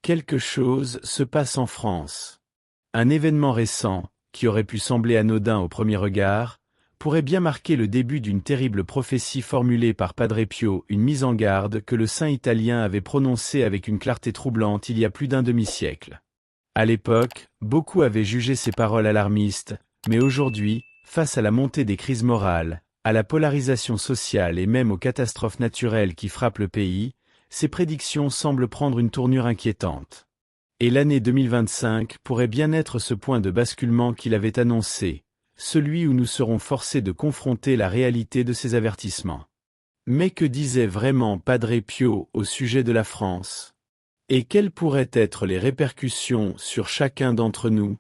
Quelque chose se passe en France. Un événement récent, qui aurait pu sembler anodin au premier regard, pourrait bien marquer le début d'une terrible prophétie formulée par Padre Pio, une mise en garde que le saint italien avait prononcée avec une clarté troublante il y a plus d'un demi-siècle. À l'époque, beaucoup avaient jugé ces paroles alarmistes, mais aujourd'hui, face à la montée des crises morales, à la polarisation sociale et même aux catastrophes naturelles qui frappent le pays, ces prédictions semblent prendre une tournure inquiétante. Et l'année 2025 pourrait bien être ce point de basculement qu'il avait annoncé, celui où nous serons forcés de confronter la réalité de ces avertissements. Mais que disait vraiment Padre Pio au sujet de la France? Et quelles pourraient être les répercussions sur chacun d'entre nous?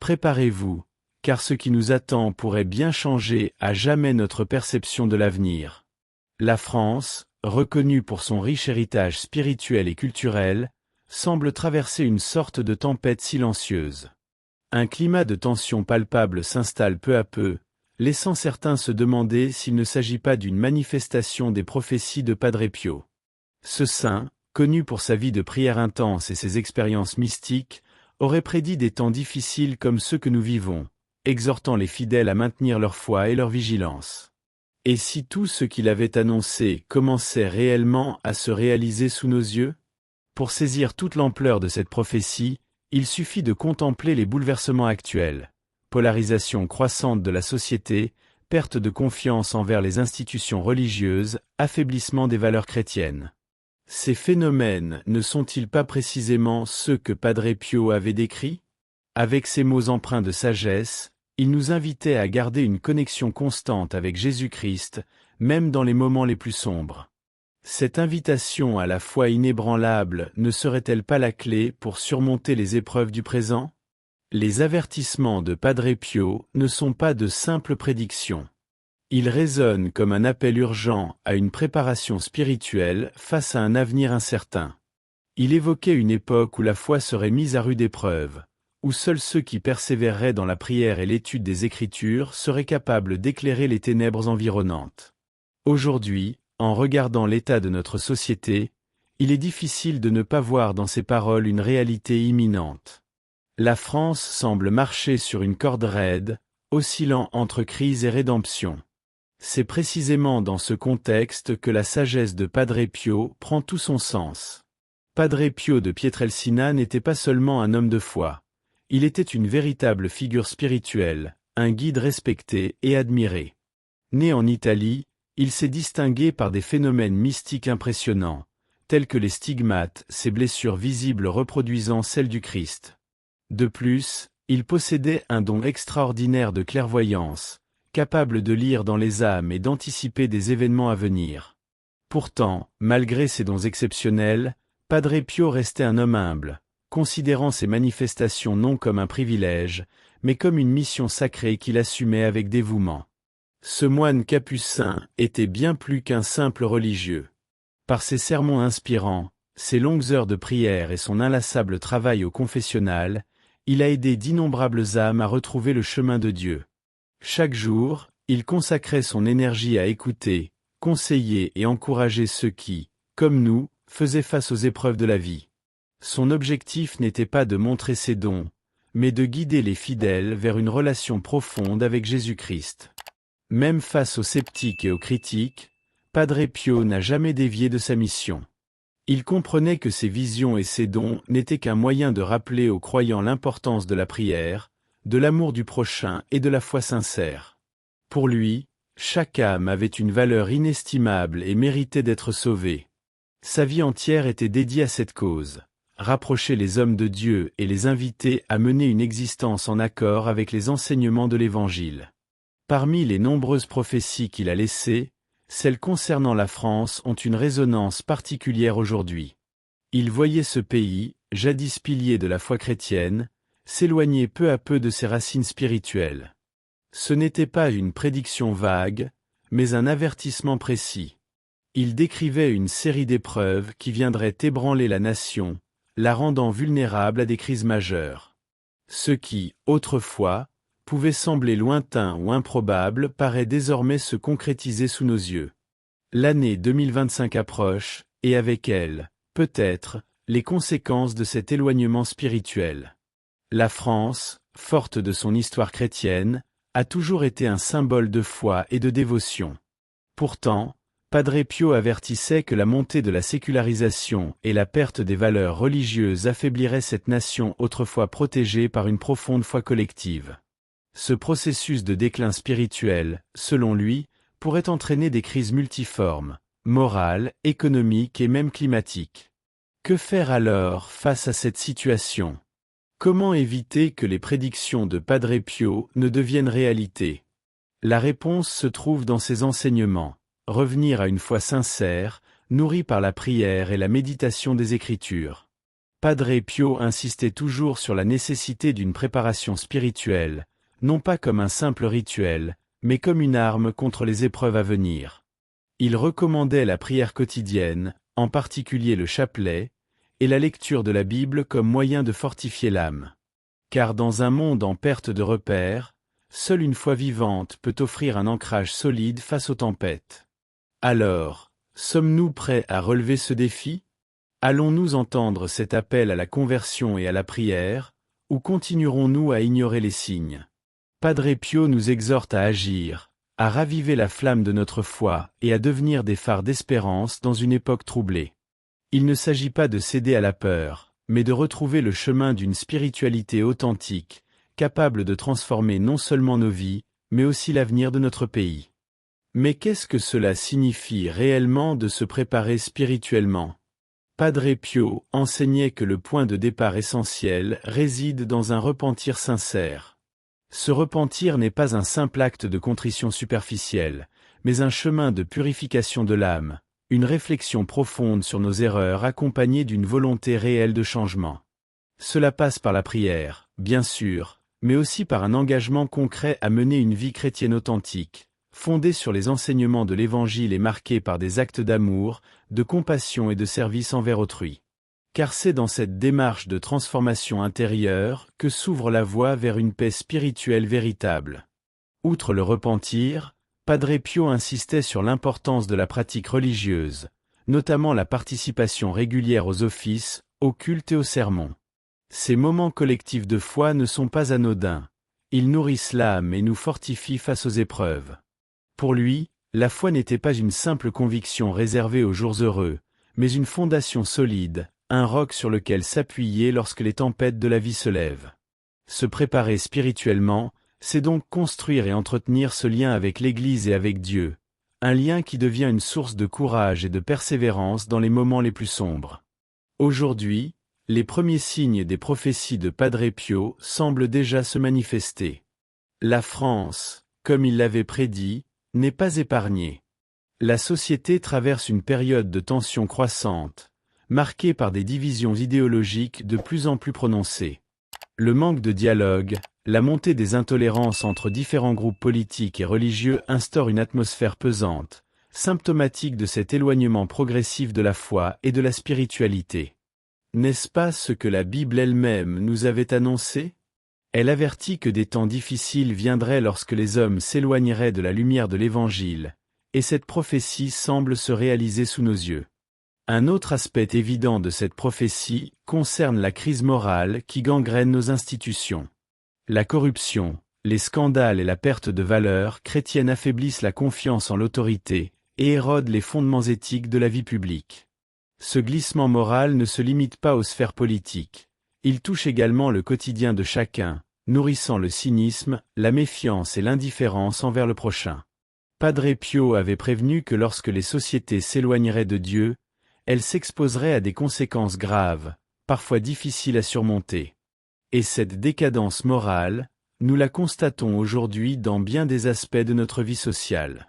Préparez-vous, car ce qui nous attend pourrait bien changer à jamais notre perception de l'avenir. La France, reconnue pour son riche héritage spirituel et culturel, semble traverser une sorte de tempête silencieuse. Un climat de tension palpable s'installe peu à peu, laissant certains se demander s'il ne s'agit pas d'une manifestation des prophéties de Padre Pio. Ce saint, connu pour sa vie de prière intense et ses expériences mystiques, aurait prédit des temps difficiles comme ceux que nous vivons, exhortant les fidèles à maintenir leur foi et leur vigilance. Et si tout ce qu'il avait annoncé commençait réellement à se réaliser sous nos yeux? Pour saisir toute l'ampleur de cette prophétie, il suffit de contempler les bouleversements actuels. Polarisation croissante de la société, perte de confiance envers les institutions religieuses, affaiblissement des valeurs chrétiennes. Ces phénomènes ne sont-ils pas précisément ceux que Padre Pio avait décrits? Avec ces mots empreints de sagesse, il nous invitait à garder une connexion constante avec Jésus-Christ, même dans les moments les plus sombres. Cette invitation à la foi inébranlable ne serait-elle pas la clé pour surmonter les épreuves du présent? Les avertissements de Padre Pio ne sont pas de simples prédictions. Ils résonnent comme un appel urgent à une préparation spirituelle face à un avenir incertain. Il évoquait une époque où la foi serait mise à rude épreuve, où seuls ceux qui persévéreraient dans la prière et l'étude des Écritures seraient capables d'éclairer les ténèbres environnantes. Aujourd'hui, en regardant l'état de notre société, il est difficile de ne pas voir dans ces paroles une réalité imminente. La France semble marcher sur une corde raide, oscillant entre crise et rédemption. C'est précisément dans ce contexte que la sagesse de Padre Pio prend tout son sens. Padre Pio de Pietrelcina n'était pas seulement un homme de foi. Il était une véritable figure spirituelle, un guide respecté et admiré. Né en Italie, il s'est distingué par des phénomènes mystiques impressionnants, tels que les stigmates, ces blessures visibles reproduisant celles du Christ. De plus, il possédait un don extraordinaire de clairvoyance, capable de lire dans les âmes et d'anticiper des événements à venir. Pourtant, malgré ces dons exceptionnels, Padre Pio restait un homme humble, considérant ces manifestations non comme un privilège, mais comme une mission sacrée qu'il assumait avec dévouement. Ce moine capucin était bien plus qu'un simple religieux. Par ses sermons inspirants, ses longues heures de prière et son inlassable travail au confessionnal, il a aidé d'innombrables âmes à retrouver le chemin de Dieu. Chaque jour, il consacrait son énergie à écouter, conseiller et encourager ceux qui, comme nous, faisaient face aux épreuves de la vie. Son objectif n'était pas de montrer ses dons, mais de guider les fidèles vers une relation profonde avec Jésus-Christ. Même face aux sceptiques et aux critiques, Padre Pio n'a jamais dévié de sa mission. Il comprenait que ses visions et ses dons n'étaient qu'un moyen de rappeler aux croyants l'importance de la prière, de l'amour du prochain et de la foi sincère. Pour lui, chaque âme avait une valeur inestimable et méritait d'être sauvée. Sa vie entière était dédiée à cette cause, rapprocher les hommes de Dieu et les inviter à mener une existence en accord avec les enseignements de l'Évangile. Parmi les nombreuses prophéties qu'il a laissées, celles concernant la France ont une résonance particulière aujourd'hui. Il voyait ce pays, jadis pilier de la foi chrétienne, s'éloigner peu à peu de ses racines spirituelles. Ce n'était pas une prédiction vague, mais un avertissement précis. Il décrivait une série d'épreuves qui viendraient ébranler la nation, la rendant vulnérable à des crises majeures. Ce qui, autrefois, pouvait sembler lointain ou improbable paraît désormais se concrétiser sous nos yeux. L'année 2025 approche, et avec elle, peut-être, les conséquences de cet éloignement spirituel. La France, forte de son histoire chrétienne, a toujours été un symbole de foi et de dévotion. Pourtant, Padre Pio avertissait que la montée de la sécularisation et la perte des valeurs religieuses affaibliraient cette nation autrefois protégée par une profonde foi collective. Ce processus de déclin spirituel, selon lui, pourrait entraîner des crises multiformes, morales, économiques et même climatiques. Que faire alors face à cette situation? Comment éviter que les prédictions de Padre Pio ne deviennent réalité? La réponse se trouve dans ses enseignements. Revenir à une foi sincère, nourrie par la prière et la méditation des Écritures. Padre Pio insistait toujours sur la nécessité d'une préparation spirituelle, non pas comme un simple rituel, mais comme une arme contre les épreuves à venir. Il recommandait la prière quotidienne, en particulier le chapelet, et la lecture de la Bible comme moyen de fortifier l'âme. Car dans un monde en perte de repères, seule une foi vivante peut offrir un ancrage solide face aux tempêtes. Alors, sommes-nous prêts à relever ce défi? Allons-nous entendre cet appel à la conversion et à la prière, ou continuerons-nous à ignorer les signes? Padre Pio nous exhorte à agir, à raviver la flamme de notre foi et à devenir des phares d'espérance dans une époque troublée. Il ne s'agit pas de céder à la peur, mais de retrouver le chemin d'une spiritualité authentique, capable de transformer non seulement nos vies, mais aussi l'avenir de notre pays. Mais qu'est-ce que cela signifie réellement de se préparer spirituellement? Padre Pio enseignait que le point de départ essentiel réside dans un repentir sincère. Ce repentir n'est pas un simple acte de contrition superficielle, mais un chemin de purification de l'âme, une réflexion profonde sur nos erreurs accompagnée d'une volonté réelle de changement. Cela passe par la prière, bien sûr, mais aussi par un engagement concret à mener une vie chrétienne authentique, fondée sur les enseignements de l'Évangile et marquée par des actes d'amour, de compassion et de service envers autrui. Car c'est dans cette démarche de transformation intérieure que s'ouvre la voie vers une paix spirituelle véritable. Outre le repentir, Padre Pio insistait sur l'importance de la pratique religieuse, notamment la participation régulière aux offices, aux cultes et aux sermons. Ces moments collectifs de foi ne sont pas anodins. Ils nourrissent l'âme et nous fortifient face aux épreuves. Pour lui, la foi n'était pas une simple conviction réservée aux jours heureux, mais une fondation solide, un roc sur lequel s'appuyer lorsque les tempêtes de la vie se lèvent. Se préparer spirituellement, c'est donc construire et entretenir ce lien avec l'Église et avec Dieu, un lien qui devient une source de courage et de persévérance dans les moments les plus sombres. Aujourd'hui, les premiers signes des prophéties de Padre Pio semblent déjà se manifester. La France, comme il l'avait prédit, n'est pas épargnée. La société traverse une période de tension croissante, marquée par des divisions idéologiques de plus en plus prononcées. Le manque de dialogue, la montée des intolérances entre différents groupes politiques et religieux instaure une atmosphère pesante, symptomatique de cet éloignement progressif de la foi et de la spiritualité. N'est-ce pas ce que la Bible elle-même nous avait annoncé? Elle avertit que des temps difficiles viendraient lorsque les hommes s'éloigneraient de la lumière de l'Évangile, et cette prophétie semble se réaliser sous nos yeux. Un autre aspect évident de cette prophétie concerne la crise morale qui gangrène nos institutions. La corruption, les scandales et la perte de valeurs chrétiennes affaiblissent la confiance en l'autorité et érodent les fondements éthiques de la vie publique. Ce glissement moral ne se limite pas aux sphères politiques. Il touche également le quotidien de chacun, nourrissant le cynisme, la méfiance et l'indifférence envers le prochain. Padre Pio avait prévenu que lorsque les sociétés s'éloigneraient de Dieu, elles s'exposeraient à des conséquences graves, parfois difficiles à surmonter. Et cette décadence morale, nous la constatons aujourd'hui dans bien des aspects de notre vie sociale.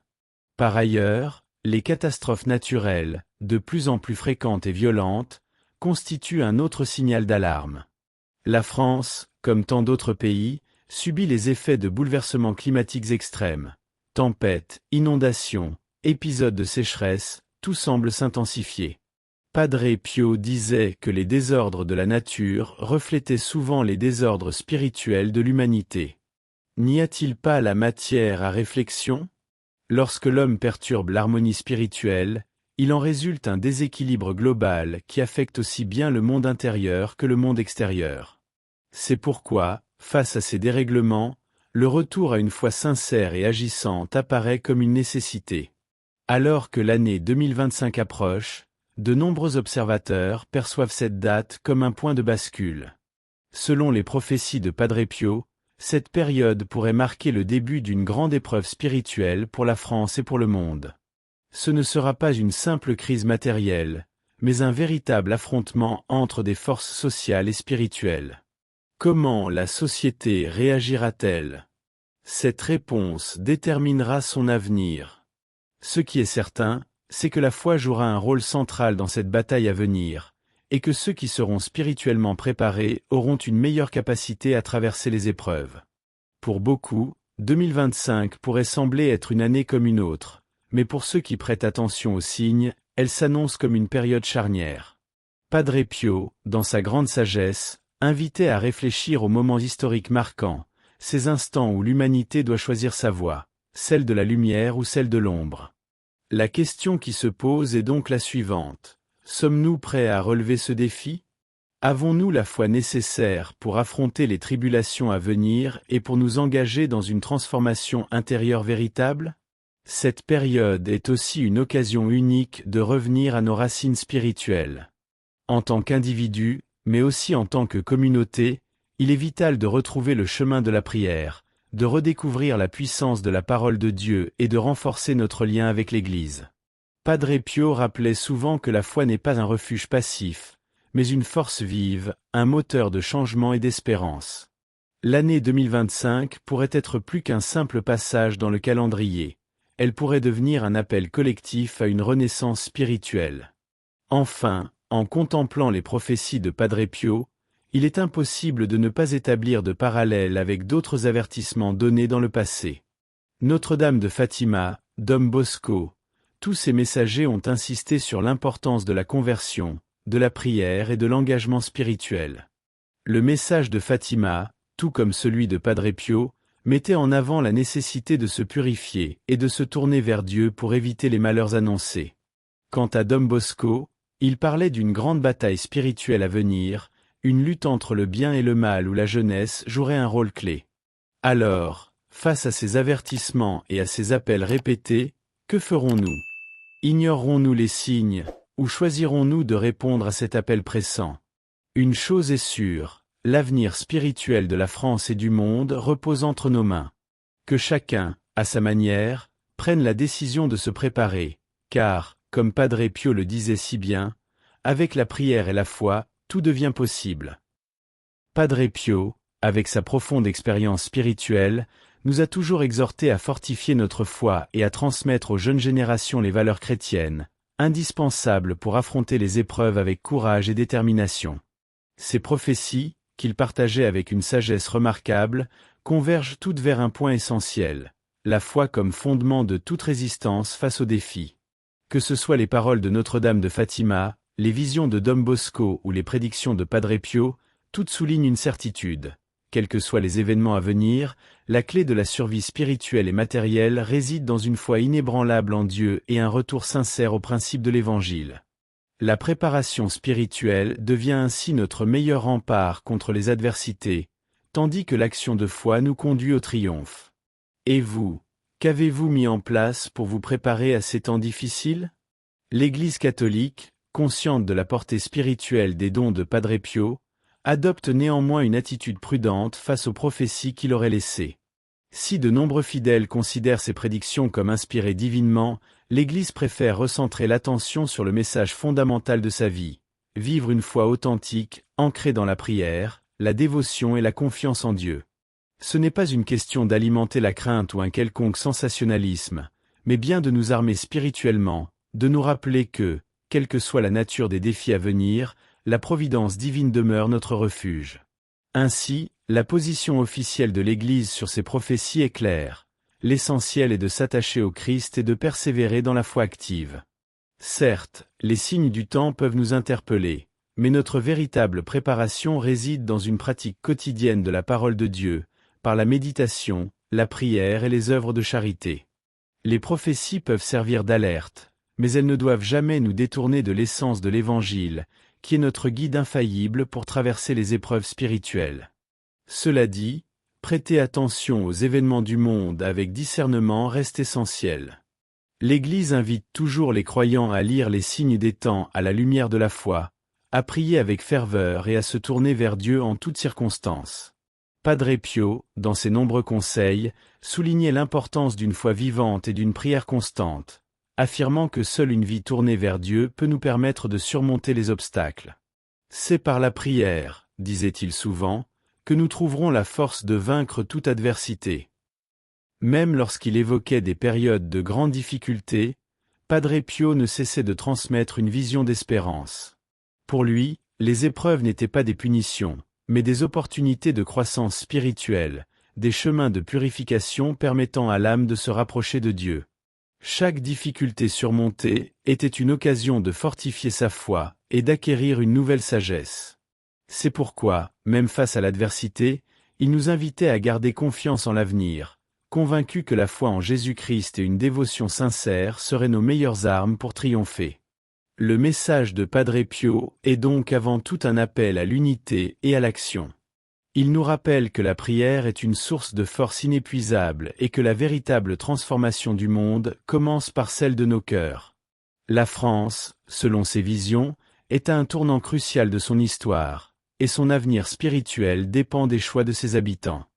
Par ailleurs, les catastrophes naturelles, de plus en plus fréquentes et violentes, constituent un autre signal d'alarme. La France, comme tant d'autres pays, subit les effets de bouleversements climatiques extrêmes. Tempêtes, inondations, épisodes de sécheresse, tout semble s'intensifier. Padre Pio disait que les désordres de la nature reflétaient souvent les désordres spirituels de l'humanité. N'y a-t-il pas la matière à réflexion? Lorsque l'homme perturbe l'harmonie spirituelle, Il en résulte un déséquilibre global qui affecte aussi bien le monde intérieur que le monde extérieur. C'est pourquoi, face à ces dérèglements, le retour à une foi sincère et agissante apparaît comme une nécessité. Alors que l'année 2025 approche, de nombreux observateurs perçoivent cette date comme un point de bascule. Selon les prophéties de Padre Pio, cette période pourrait marquer le début d'une grande épreuve spirituelle pour la France et pour le monde. Ce ne sera pas une simple crise matérielle, mais un véritable affrontement entre des forces sociales et spirituelles. Comment la société réagira-t-elle? Cette réponse déterminera son avenir. Ce qui est certain, c'est que la foi jouera un rôle central dans cette bataille à venir, et que ceux qui seront spirituellement préparés auront une meilleure capacité à traverser les épreuves. Pour beaucoup, 2025 pourrait sembler être une année comme une autre, mais pour ceux qui prêtent attention aux signes, elle s'annonce comme une période charnière. Padre Pio, dans sa grande sagesse, invitait à réfléchir aux moments historiques marquants, ces instants où l'humanité doit choisir sa voie, celle de la lumière ou celle de l'ombre. La question qui se pose est donc la suivante. Sommes-nous prêts à relever ce défi? Avons-nous la foi nécessaire pour affronter les tribulations à venir et pour nous engager dans une transformation intérieure véritable? Cette période est aussi une occasion unique de revenir à nos racines spirituelles. En tant qu'individu, mais aussi en tant que communauté, il est vital de retrouver le chemin de la prière, de redécouvrir la puissance de la parole de Dieu et de renforcer notre lien avec l'Église. Padre Pio rappelait souvent que la foi n'est pas un refuge passif, mais une force vive, un moteur de changement et d'espérance. L'année 2025 pourrait être plus qu'un simple passage dans le calendrier. Elle pourrait devenir un appel collectif à une renaissance spirituelle. Enfin, en contemplant les prophéties de Padre Pio, il est impossible de ne pas établir de parallèle avec d'autres avertissements donnés dans le passé. Notre-Dame de Fatima, Dom Bosco, tous ces messagers ont insisté sur l'importance de la conversion, de la prière et de l'engagement spirituel. Le message de Fatima, tout comme celui de Padre Pio, mettait en avant la nécessité de se purifier et de se tourner vers Dieu pour éviter les malheurs annoncés. Quant à Dom Bosco, il parlait d'une grande bataille spirituelle à venir, une lutte entre le bien et le mal où la jeunesse jouerait un rôle clé. Alors, face à ces avertissements et à ces appels répétés, que ferons-nous? Ignorerons-nous les signes, ou choisirons-nous de répondre à cet appel pressant? Une chose est sûre, l'avenir spirituel de la France et du monde repose entre nos mains. Que chacun, à sa manière, prenne la décision de se préparer, car, comme Padre Pio le disait si bien, avec la prière et la foi, tout devient possible. Padre Pio, avec sa profonde expérience spirituelle, nous a toujours exhortés à fortifier notre foi et à transmettre aux jeunes générations les valeurs chrétiennes, indispensables pour affronter les épreuves avec courage et détermination. Ces prophéties, qu'il partageait avec une sagesse remarquable, convergent toutes vers un point essentiel, la foi comme fondement de toute résistance face aux défis. Que ce soit les paroles de Notre-Dame de Fatima, les visions de Dom Bosco ou les prédictions de Padre Pio, toutes soulignent une certitude. Quels que soient les événements à venir, la clé de la survie spirituelle et matérielle réside dans une foi inébranlable en Dieu et un retour sincère aux principes de l'Évangile. La préparation spirituelle devient ainsi notre meilleur rempart contre les adversités, tandis que l'action de foi nous conduit au triomphe. Et vous, qu'avez-vous mis en place pour vous préparer à ces temps difficiles? L'Église catholique, consciente de la portée spirituelle des dons de Padre Pio, adopte néanmoins une attitude prudente face aux prophéties qu'il aurait laissées. Si de nombreux fidèles considèrent ces prédictions comme inspirées divinement, l'Église préfère recentrer l'attention sur le message fondamental de sa vie, vivre une foi authentique, ancrée dans la prière, la dévotion et la confiance en Dieu. Ce n'est pas une question d'alimenter la crainte ou un quelconque sensationnalisme, mais bien de nous armer spirituellement, de nous rappeler que, quelle que soit la nature des défis à venir, la providence divine demeure notre refuge. Ainsi, la position officielle de l'Église sur ces prophéties est claire. L'essentiel est de s'attacher au Christ et de persévérer dans la foi active. Certes, les signes du temps peuvent nous interpeller, mais notre véritable préparation réside dans une pratique quotidienne de la parole de Dieu, par la méditation, la prière et les œuvres de charité. Les prophéties peuvent servir d'alerte, mais elles ne doivent jamais nous détourner de l'essence de l'Évangile, qui est notre guide infaillible pour traverser les épreuves spirituelles. Cela dit, prêter attention aux événements du monde avec discernement reste essentiel. L'Église invite toujours les croyants à lire les signes des temps à la lumière de la foi, à prier avec ferveur et à se tourner vers Dieu en toutes circonstances. Padre Pio, dans ses nombreux conseils, soulignait l'importance d'une foi vivante et d'une prière constante, affirmant que seule une vie tournée vers Dieu peut nous permettre de surmonter les obstacles. C'est par la prière, disait-il souvent, que nous trouverons la force de vaincre toute adversité. Même lorsqu'il évoquait des périodes de grandes difficultés, Padre Pio ne cessait de transmettre une vision d'espérance. Pour lui, les épreuves n'étaient pas des punitions, mais des opportunités de croissance spirituelle, des chemins de purification permettant à l'âme de se rapprocher de Dieu. Chaque difficulté surmontée était une occasion de fortifier sa foi et d'acquérir une nouvelle sagesse. C'est pourquoi, même face à l'adversité, il nous invitait à garder confiance en l'avenir, convaincus que la foi en Jésus-Christ et une dévotion sincère seraient nos meilleures armes pour triompher. Le message de Padre Pio est donc avant tout un appel à l'unité et à l'action. Il nous rappelle que la prière est une source de force inépuisable et que la véritable transformation du monde commence par celle de nos cœurs. La France, selon ses visions, est à un tournant crucial de son histoire, et son avenir spirituel dépend des choix de ses habitants.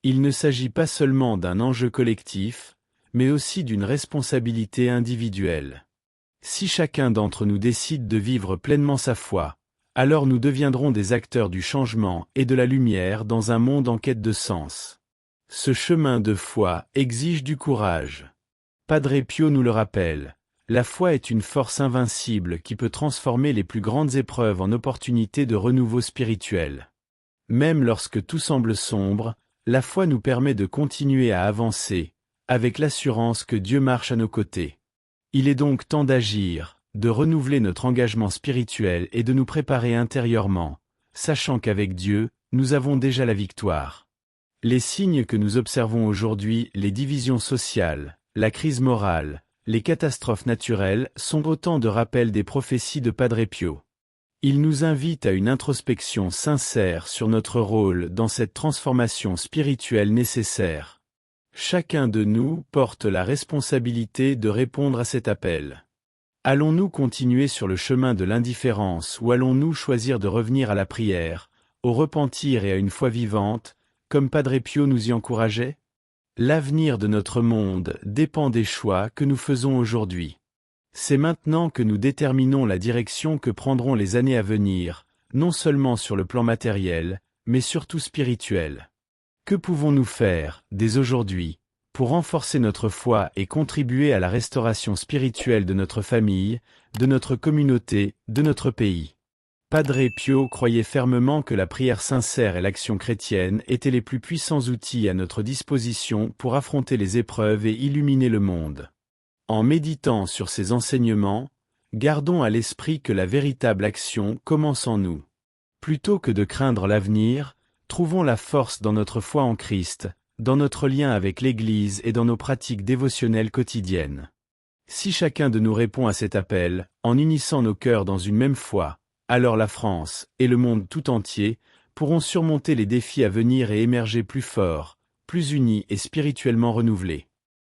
Il ne s'agit pas seulement d'un enjeu collectif, mais aussi d'une responsabilité individuelle. Si chacun d'entre nous décide de vivre pleinement sa foi, alors nous deviendrons des acteurs du changement et de la lumière dans un monde en quête de sens. Ce chemin de foi exige du courage. Padre Pio nous le rappelle, la foi est une force invincible qui peut transformer les plus grandes épreuves en opportunités de renouveau spirituel. Même lorsque tout semble sombre, la foi nous permet de continuer à avancer, avec l'assurance que Dieu marche à nos côtés. Il est donc temps d'agir, de renouveler notre engagement spirituel et de nous préparer intérieurement, sachant qu'avec Dieu, nous avons déjà la victoire. Les signes que nous observons aujourd'hui, les divisions sociales, la crise morale, les catastrophes naturelles sont autant de rappels des prophéties de Padre Pio. Il nous invite à une introspection sincère sur notre rôle dans cette transformation spirituelle nécessaire. Chacun de nous porte la responsabilité de répondre à cet appel. Allons-nous continuer sur le chemin de l'indifférence ou allons-nous choisir de revenir à la prière, au repentir et à une foi vivante, comme Padre Pio nous y encourageait? L'avenir de notre monde dépend des choix que nous faisons aujourd'hui. C'est maintenant que nous déterminons la direction que prendront les années à venir, non seulement sur le plan matériel, mais surtout spirituel. Que pouvons-nous faire, dès aujourd'hui, pour renforcer notre foi et contribuer à la restauration spirituelle de notre famille, de notre communauté, de notre pays? Padre Pio croyait fermement que la prière sincère et l'action chrétienne étaient les plus puissants outils à notre disposition pour affronter les épreuves et illuminer le monde. En méditant sur ces enseignements, gardons à l'esprit que la véritable action commence en nous. Plutôt que de craindre l'avenir, trouvons la force dans notre foi en Christ, dans notre lien avec l'Église et dans nos pratiques dévotionnelles quotidiennes. Si chacun de nous répond à cet appel, en unissant nos cœurs dans une même foi, alors la France, et le monde tout entier, pourront surmonter les défis à venir et émerger plus forts, plus unis et spirituellement renouvelés.